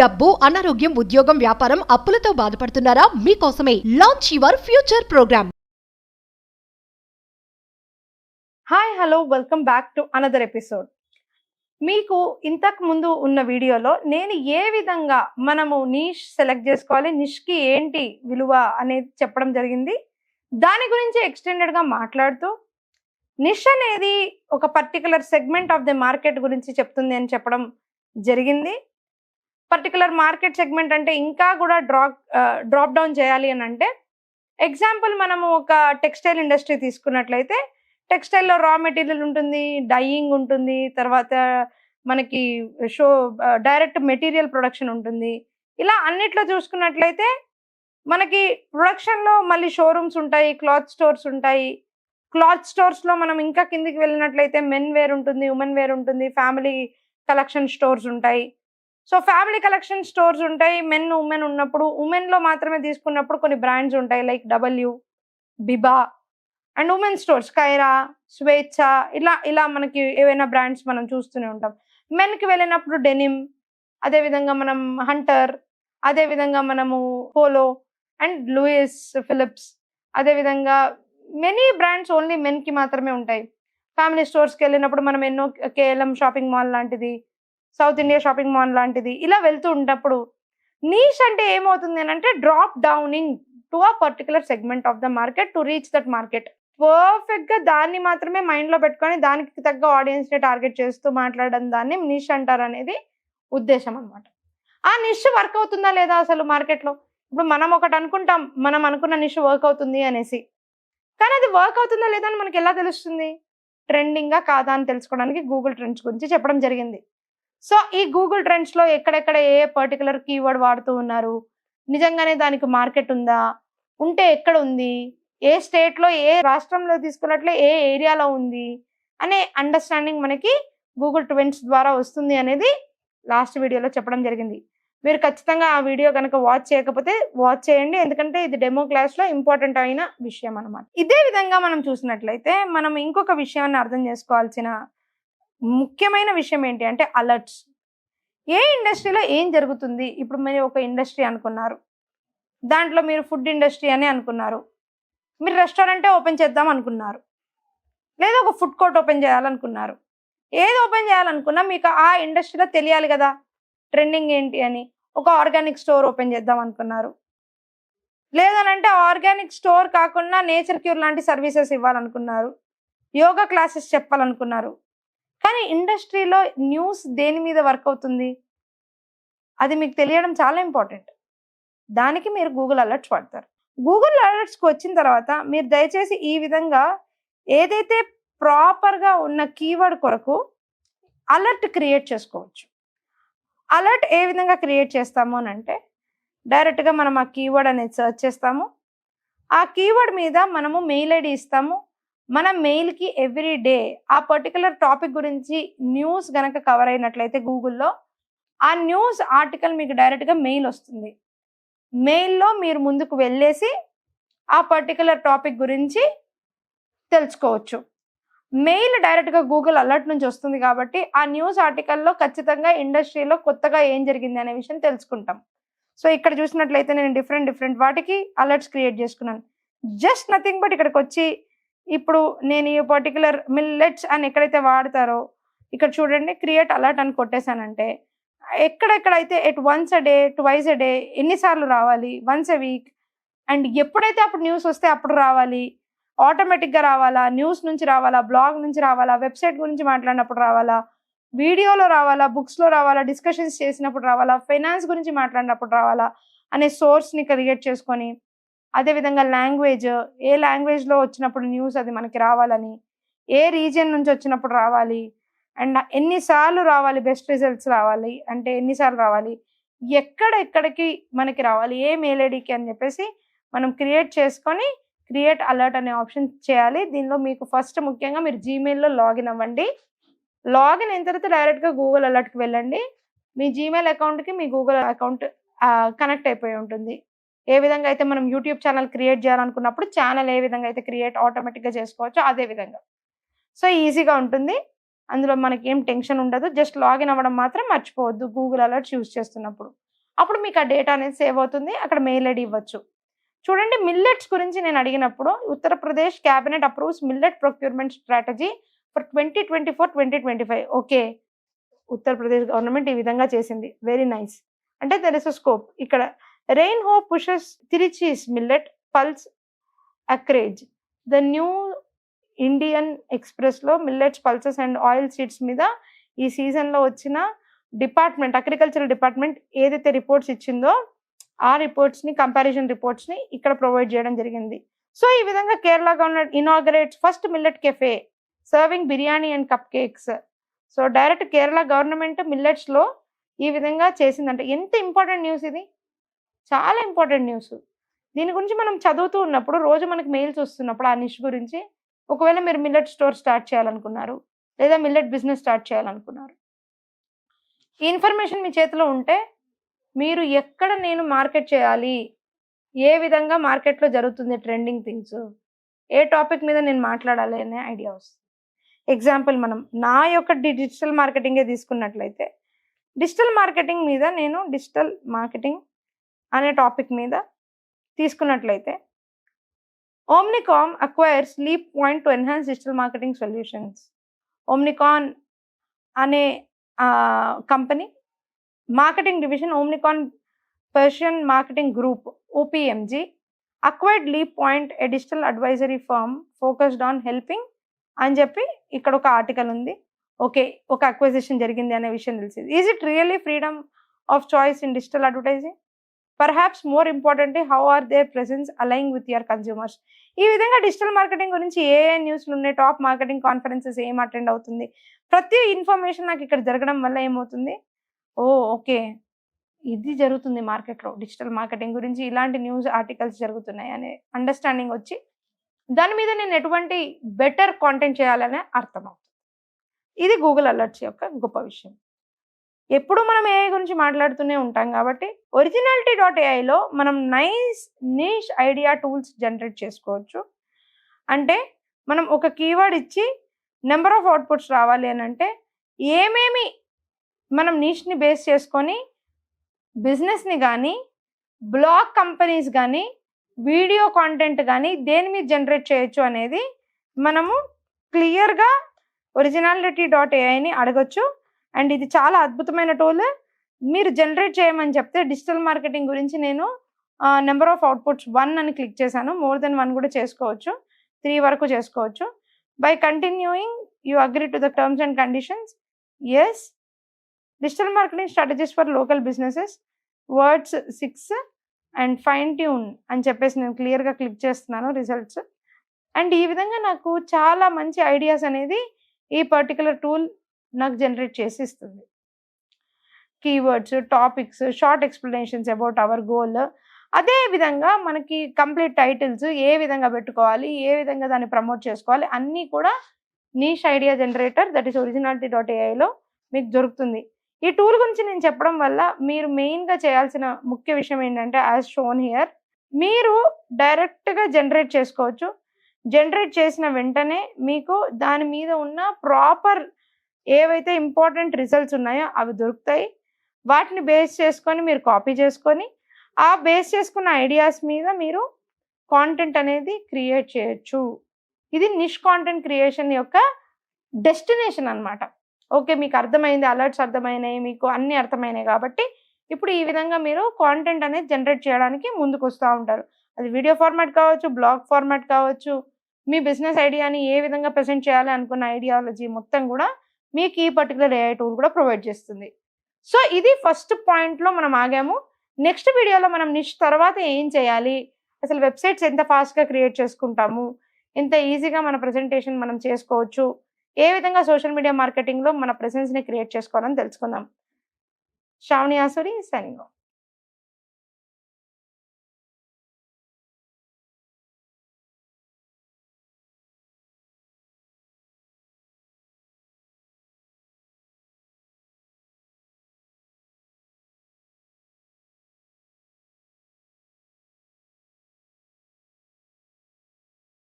డబ్బు, అనారోగ్యం, ఉద్యోగం, వ్యాపారం, అప్పులతో బాధపడుతున్నారా? మీకోసమే launch your future programme. Hi hello welcome back to another episode. మీకు ఇంతకు ముందు ఉన్న వీడియోలో నేను ఏ విధంగా మనము నిష్ సెలెక్ట్ చేసుకోవాలి, నిష్కి ఏంటి విలువ అనేది చెప్పడం జరిగింది. దాని గురించి ఎక్స్టెండెడ్గా మాట్లాడుతూ నిష్ అనేది ఒక particular segment of the market గురించి చెప్తుంది అని చెప్పడం జరిగింది. పర్టికులర్ మార్కెట్ సెగ్మెంట్ అంటే ఇంకా కూడా డ్రాప్ డౌన్ చేయాలి అని అంటే ఎగ్జాంపుల్ మనము ఒక టెక్స్టైల్ ఇండస్ట్రీ తీసుకున్నట్లయితే టెక్స్టైల్లో రా మెటీరియల్ ఉంటుంది, డైయింగ్ ఉంటుంది, తర్వాత మనకి డైరెక్ట్ మెటీరియల్ ప్రొడక్షన్ ఉంటుంది. ఇలా అన్నిట్లో చూసుకున్నట్లయితే మనకి ప్రొడక్షన్లో మళ్ళీ షోరూమ్స్ ఉంటాయి, క్లాత్ స్టోర్స్ ఉంటాయి. క్లాత్ స్టోర్స్లో మనం ఇంకా కిందికి వెళ్ళినట్లయితే మెన్ వేర్ ఉంటుంది, ఉమెన్ వేర్ ఉంటుంది, ఫ్యామిలీ కలెక్షన్ స్టోర్స్ ఉంటాయి. సో ఫ్యామిలీ కలెక్షన్ స్టోర్స్ ఉంటాయి. మెన్ ఉమెన్ ఉన్నప్పుడు ఉమెన్లో మాత్రమే తీసుకున్నప్పుడు కొన్ని బ్రాండ్స్ ఉంటాయి like W, Biba and women stores Kaira, Swechha, ఇలా మనకి ఏవైనా బ్రాండ్స్ మనం చూస్తూనే ఉంటాం. మెన్కి వెళ్ళినప్పుడు డెనిమ్, అదేవిధంగా మనం హంటర్, అదేవిధంగా మనము పోలో అండ్ లూయిస్ ఫిలిప్స్, అదేవిధంగా మెనీ బ్రాండ్స్ ఓన్లీ మెన్కి మాత్రమే ఉంటాయి. ఫ్యామిలీ స్టోర్స్కి వెళ్ళినప్పుడు మనం ఎన్నో కేఎల్ఎం షాపింగ్ మాల్ లాంటిది, సౌత్ ఇండియా షాపింగ్ మాల్ లాంటిది ఇలా వెళ్తూ ఉన్నప్పుడు నీష్ అంటే ఏమవుతుంది అని అంటే drop Downing to a particular segment of the market to reach that market. పర్ఫెక్ట్గా దాన్ని మాత్రమే మైండ్లో పెట్టుకొని దానికి తగ్గ ఆడియన్స్ని టార్గెట్ చేస్తూ మాట్లాడడం దాన్ని నిష్ అంటారు అనేది ఉద్దేశం అనమాట. ఆ నిష్ వర్క్ అవుతుందా లేదా అసలు మార్కెట్లో? ఇప్పుడు మనం ఒకటి అనుకుంటాం, మనం అనుకున్న నిష్ వర్క్ అవుతుంది అనేసి, కానీ అది వర్క్ అవుతుందా లేదా అని మనకి ఎలా తెలుస్తుంది? ట్రెండింగ్గా కాదా అని తెలుసుకోవడానికి గూగుల్ ట్రెండ్స్ గురించి చెప్పడం జరిగింది. సో ఈ గూగుల్ ట్రెండ్స్లో ఎక్కడెక్కడ ఏ పర్టికులర్ కీవర్డ్ వాడుతూ ఉన్నారు, నిజంగానే దానికి మార్కెట్ ఉందా, ఉంటే ఎక్కడ ఉంది, ఏ స్టేట్లో ఏ రాష్ట్రంలో తీసుకున్నట్లే ఏ ఏరియాలో ఉంది అనే అండర్స్టాండింగ్ మనకి గూగుల్ ట్రెండ్స్ ద్వారా వస్తుంది అనేది లాస్ట్ వీడియోలో చెప్పడం జరిగింది. మీరు ఖచ్చితంగా ఆ వీడియో కనుక వాచ్ చేయకపోతే వాచ్ చేయండి, ఎందుకంటే ఇది డెమో క్లాస్లో ఇంపార్టెంట్ అయిన విషయం అనమాట. ఇదే విధంగా మనం చూసినట్లయితే మనం ఇంకొక విషయాన్ని అర్థం చేసుకోవాల్సిన ముఖ్యమైన విషయం ఏంటి అంటే అలర్ట్స్. ఏ ఇండస్ట్రీలో ఏం జరుగుతుంది? ఇప్పుడు మీరు ఒక ఇండస్ట్రీ అనుకున్నారు, దాంట్లో మీరు ఫుడ్ ఇండస్ట్రీ అని అనుకున్నారు, మీరు రెస్టారెంటే ఓపెన్ చేద్దాం అనుకున్నారు, లేదా ఒక ఫుడ్ కోర్ట్ ఓపెన్ చేయాలనుకున్నారు. ఏది ఓపెన్ చేయాలనుకున్నా మీకు ఆ ఇండస్ట్రీలో తెలియాలి కదా ట్రెండింగ్ ఏంటి అని. ఒక ఆర్గానిక్ స్టోర్ ఓపెన్ చేద్దాం అనుకున్నారు, లేదనంటే ఆర్గానిక్ స్టోర్ కాకుండా నేచర్ క్యూర్ లాంటి సర్వీసెస్ ఇవ్వాలనుకున్నారు, యోగా క్లాసెస్ చెప్పాలనుకున్నారు. కానీ ఇండస్ట్రీలో న్యూస్ దేని మీద వర్క్ అవుతుంది అది మీకు తెలియడం చాలా ఇంపార్టెంట్. దానికి మీరు గూగుల్ అలర్ట్స్ వాడతారు. గూగుల్ అలర్ట్స్కి వచ్చిన తర్వాత మీరు దయచేసి ఈ విధంగా ఏదైతే ప్రాపర్గా ఉన్న కీవర్డ్ కొరకు అలర్ట్ క్రియేట్ చేసుకోవచ్చు. అలర్ట్ ఏ విధంగా క్రియేట్ చేస్తాము అని అంటే డైరెక్ట్గా మనం ఆ కీవర్డ్ అనేది సెర్చ్ చేస్తాము. ఆ కీవర్డ్ మీద మనము మెయిల్ ఐడి ఇస్తాము. మన మెయిల్కి ఎవ్రీ డే ఆ పర్టికులర్ టాపిక్ గురించి న్యూస్ గనక కవర్ అయినట్లయితే గూగుల్లో ఆ న్యూస్ ఆర్టికల్ మీకు డైరెక్ట్గా మెయిల్ వస్తుంది. మెయిల్లో మీరు ముందుకు వెళ్ళేసి ఆ పర్టికులర్ టాపిక్ గురించి తెలుసుకోవచ్చు. మెయిల్ డైరెక్ట్గా గూగుల్ అలర్ట్ నుంచి వస్తుంది కాబట్టి ఆ న్యూస్ ఆర్టికల్లో ఖచ్చితంగా ఇండస్ట్రీలో కొత్తగా ఏం జరిగింది అనే విషయం తెలుసుకుంటాం. సో ఇక్కడ చూసినట్లయితే నేను డిఫరెంట్ వాటికి అలర్ట్స్ క్రియేట్ చేసుకున్నాను. జస్ట్ నథింగ్ బట్ ఇక్కడికి వచ్చి ఇప్పుడు నేను ఈ పర్టికులర్ మిల్లెట్స్ అని ఎక్కడైతే వాడతారో ఇక్కడ చూడండి క్రియేట్ అలర్ట్ అని కొట్టేశానంటే ఎక్కడెక్కడైతే once a day, twice a day, ఎన్నిసార్లు రావాలి, వన్స్ ఎ వీక్, అండ్ ఎప్పుడైతే అప్పుడు న్యూస్ వస్తే అప్పుడు రావాలి, ఆటోమేటిక్గా రావాలా, న్యూస్ నుంచి రావాలా, బ్లాగ్ నుంచి రావాలా, వెబ్సైట్ గురించి మాట్లాడినప్పుడు రావాలా, వీడియోలో రావాలా, బుక్స్లో రావాలా, డిస్కషన్స్ చేసినప్పుడు రావాలా, ఫైనాన్స్ గురించి మాట్లాడినప్పుడు రావాలా అనే సోర్స్ని క్రియేట్ చేసుకొని, అదేవిధంగా లాంగ్వేజ్, ఏ లాంగ్వేజ్లో వచ్చినప్పుడు న్యూస్ అది మనకి రావాలని, ఏ రీజియన్ నుంచి వచ్చినప్పుడు రావాలి, అండ్ ఎన్నిసార్లు రావాలి, బెస్ట్ రిజల్ట్స్ రావాలి అంటే ఎన్నిసార్లు రావాలి, ఎక్కడెక్కడికి మనకి రావాలి, ఏ మెయిల్ ఐడికి అని చెప్పేసి మనం క్రియేట్ చేసుకొని క్రియేట్ అలర్ట్ అనే ఆప్షన్ చేయాలి. దీనిలో మీకు ఫస్ట్ ముఖ్యంగా మీరు జీమెయిల్లో లాగిన్ అవ్వండి. లాగిన్ అయిన తర్వాత డైరెక్ట్గా గూగుల్ అలర్ట్కి వెళ్ళండి. మీ జీమెయిల్ అకౌంట్కి మీ గూగుల్ అకౌంట్ కనెక్ట్ అయిపోయి ఉంటుంది. ఏ విధంగా అయితే మనం యూట్యూబ్ ఛానల్ క్రియేట్ చేయాలనుకున్నప్పుడు ఛానల్ ఏ విధంగా అయితే క్రియేట్ ఆటోమేటిక్గా చేసుకోవచ్చో అదే విధంగా. సో ఈజీగా ఉంటుంది, అందులో మనకి ఏం టెన్షన్ ఉండదు. జస్ట్ లాగిన్ అవ్వడం మాత్రం మర్చిపోవద్దు గూగుల్ అలర్ట్స్ యూజ్ చేస్తున్నప్పుడు. అప్పుడు మీకు ఆ డేటా అనేది సేవ్ అవుతుంది. అక్కడ మెయిల్ ఐడి ఇవ్వచ్చు. చూడండి, మిల్లెట్స్ గురించి నేను అడిగినప్పుడు Uttar Pradesh cabinet approves millet procurement strategy for 2024-2025. Okay, Uttar Pradesh government ఈ విధంగా చేసింది. Very nice. అంటే దెర్ ఇస్ అ స్కోప్. ఇక్కడ రెయిన్ హో పుషెస్ తిరిచీస్ millet pulse acreage. The new Indian ఎక్స్ప్రెస్లో millets pulses and oil seeds మీద ఈ సీజన్లో వచ్చిన డిపార్ట్మెంట్, అగ్రికల్చరల్ డిపార్ట్మెంట్ ఏదైతే రిపోర్ట్స్ ఇచ్చిందో ఆ రిపోర్ట్స్ని, కంపారిజన్ రిపోర్ట్స్ని ఇక్కడ ప్రొవైడ్ చేయడం జరిగింది. సో ఈ విధంగా Kerala government inaugurates first millet cafe serving biryani and cup cakes. So direct Kerala government మిల్లెట్స్లో ఈ విధంగా చేసిందంటే ఎంత ఇంపార్టెంట్ న్యూస్ ఇది, చాలా ఇంపార్టెంట్ న్యూస్. దీని గురించి మనం చదువుతూ ఉన్నప్పుడు రోజు మనకి మెయిల్స్ వస్తున్నప్పుడు ఆ నిష్ గురించి, ఒకవేళ మీరు మిల్లెట్ స్టోర్ స్టార్ట్ చేయాలనుకున్నారు లేదా మిల్లెట్ బిజినెస్ స్టార్ట్ చేయాలనుకున్నారు, ఈ ఇన్ఫర్మేషన్ మీ చేతిలో ఉంటే మీరు ఎక్కడ నేను మార్కెట్ చేయాలి, ఏ విధంగా మార్కెట్లో జరుగుతుంది ట్రెండింగ్ థింగ్స్, ఏ టాపిక్ మీద నేను మాట్లాడాలి అనే ఐడియా వస్తుంది. ఎగ్జాంపుల్ మనం నా యొక్క డిజిటల్ మార్కెటింగే తీసుకున్నట్లయితే, డిజిటల్ మార్కెటింగ్ మీద నేను డిజిటల్ మార్కెటింగ్ అనే టాపిక్ మీద తీసుకున్నట్లయితే Omnicom acquires Leap Point to enhance digital marketing solutions. Omnicom అనే company marketing division Omnicom Persian marketing group OPMG acquired Leap Point a digital advisory firm focused on helping అని చెప్పి ఇక్కడ ఒక article ఉంది. Okay, ఒక acquisition జరిగింది అనే విషయం తెలిసింది. Is it really freedom of choice in digital advertising? Perhaps more importantly how are their presence align with your consumers? ఈ విధంగా డిజిటల్ మార్కెటింగ్ గురించి ఏ న్యూస్లు ఉన్నాయి, టాప్ మార్కెటింగ్ కాన్ఫరెన్సెస్ ఏం అటెండ్ అవుతుంది, ప్రతి ఇన్ఫర్మేషన్ నాకు ఇక్కడ జరగడం వల్ల ఏమవుతుంది, ఓకే ఇది జరుగుతుంది మార్కెట్లో, డిజిటల్ మార్కెటింగ్ గురించి ఇలాంటి న్యూస్ ఆర్టికల్స్ జరుగుతున్నాయి అనే అండర్స్టాండింగ్ వచ్చి దాని మీద నేను ఎటువంటి బెటర్ కాంటెంట్ చేయాలనే అర్థమవుతుంది. ఇది గూగుల్ అలర్ట్స్ యొక్క గొప్ప విషయం. ఎప్పుడు మనం ఏఐ గురించి మాట్లాడుతూనే ఉంటాం కాబట్టి originality.aiలో మనం nice niche idea tools generate చేసుకోవచ్చు. అంటే మనం ఒక కీవర్డ్ ఇచ్చి నెంబర్ ఆఫ్ అవుట్పుట్స్ రావాలి అని అంటే ఏమేమి మనం నీష్ని బేస్ చేసుకొని బిజినెస్ని కానీ, బ్లాగ్ కంపెనీస్ కానీ, వీడియో కాంటెంట్ కానీ దేని మీద జనరేట్ చేయొచ్చు అనేది మనము క్లియర్గా originality.aiని అడగొచ్చు. అండ్ ఇది చాలా అద్భుతమైన టూల్. మీరు జనరేట్ చేయమని చెప్తే డిజిటల్ మార్కెటింగ్ గురించి నేను నెంబర్ ఆఫ్ అవుట్పుట్స్ 1 అని క్లిక్ చేశాను. మోర్ దెన్ 1 కూడా చేసుకోవచ్చు, 3 వరకు చేసుకోవచ్చు. By continuing you agree to the terms and conditions. Yes, digital marketing strategies for local businesses words 6 and fine tune అని చెప్పేసి నేను క్లియర్గా క్లిక్ చేస్తున్నాను రిజల్ట్స్. అండ్ ఈ విధంగా నాకు చాలా మంచి ఐడియాస్ అనేది ఈ పర్టికులర్ టూల్ నాకు జనరేట్ చేసి ఇస్తుంది. Keywords, topics, short explanations about our goal, అదే విధంగా మనకి కంప్లీట్ టైటిల్స్ ఏ విధంగా పెట్టుకోవాలి, ఏ విధంగా దాన్ని ప్రమోట్ చేసుకోవాలి అన్నీ కూడా niche idea generator that is originality.aiలో మీకు దొరుకుతుంది. ఈ టూల్ గురించి నేను చెప్పడం వల్ల మీరు మెయిన్గా చేయాల్సిన ముఖ్య విషయం ఏంటంటే యాజ్ షోన్ హియర్ మీరు డైరెక్ట్గా జనరేట్ చేసుకోవచ్చు. జనరేట్ చేసిన వెంటనే మీకు దాని మీద ఉన్న ప్రాపర్ ఏవైతే ఇంపార్టెంట్ రిజల్ట్స్ ఉన్నాయో అవి దొరుకుతాయి. వాటిని బేస్ చేసుకొని మీరు కాపీ చేసుకొని ఆ బేస్ చేసుకున్న ఐడియాస్ మీద మీరు కాంటెంట్ అనేది క్రియేట్ చేయొచ్చు. ఇది నిష్ కాంటెంట్ క్రియేషన్ యొక్క డెస్టినేషన్ అన్నమాట. ఓకే, మీకు అర్థమైంది, అలర్ట్స్ అర్థమైనాయి, మీకు అన్నీ అర్థమైనాయి కాబట్టి ఇప్పుడు ఈ విధంగా మీరు కాంటెంట్ అనేది జనరేట్ చేయడానికి ముందుకు వస్తూ ఉంటారు. అది వీడియో ఫార్మాట్ కావచ్చు, బ్లాగ్ ఫార్మాట్ కావచ్చు, మీ బిజినెస్ ఐడియాని ఏ విధంగా ప్రెజెంట్ చేయాలి అనుకున్న ఐడియాలజీ మొత్తం కూడా మీకు ఈ పర్టికులర్ ఏఐ టూల్ కూడా ప్రొవైడ్ చేస్తుంది. సో ఇది ఫస్ట్ పాయింట్లో మనం ఆగాము. నెక్స్ట్ వీడియోలో మనం నిష్ తర్వాత ఏం చేయాలి, అసలు వెబ్సైట్స్ ఎంత ఫాస్ట్గా క్రియేట్ చేసుకుంటాము, ఎంత ఈజీగా మన ప్రెజెంటేషన్ మనం చేసుకోవచ్చు, ఏ విధంగా సోషల్ మీడియా మార్కెటింగ్లో మన ప్రెసెన్స్ని క్రియేట్ చేసుకోవాలని తెలుసుకుందాం. Sravani Asuri signing of.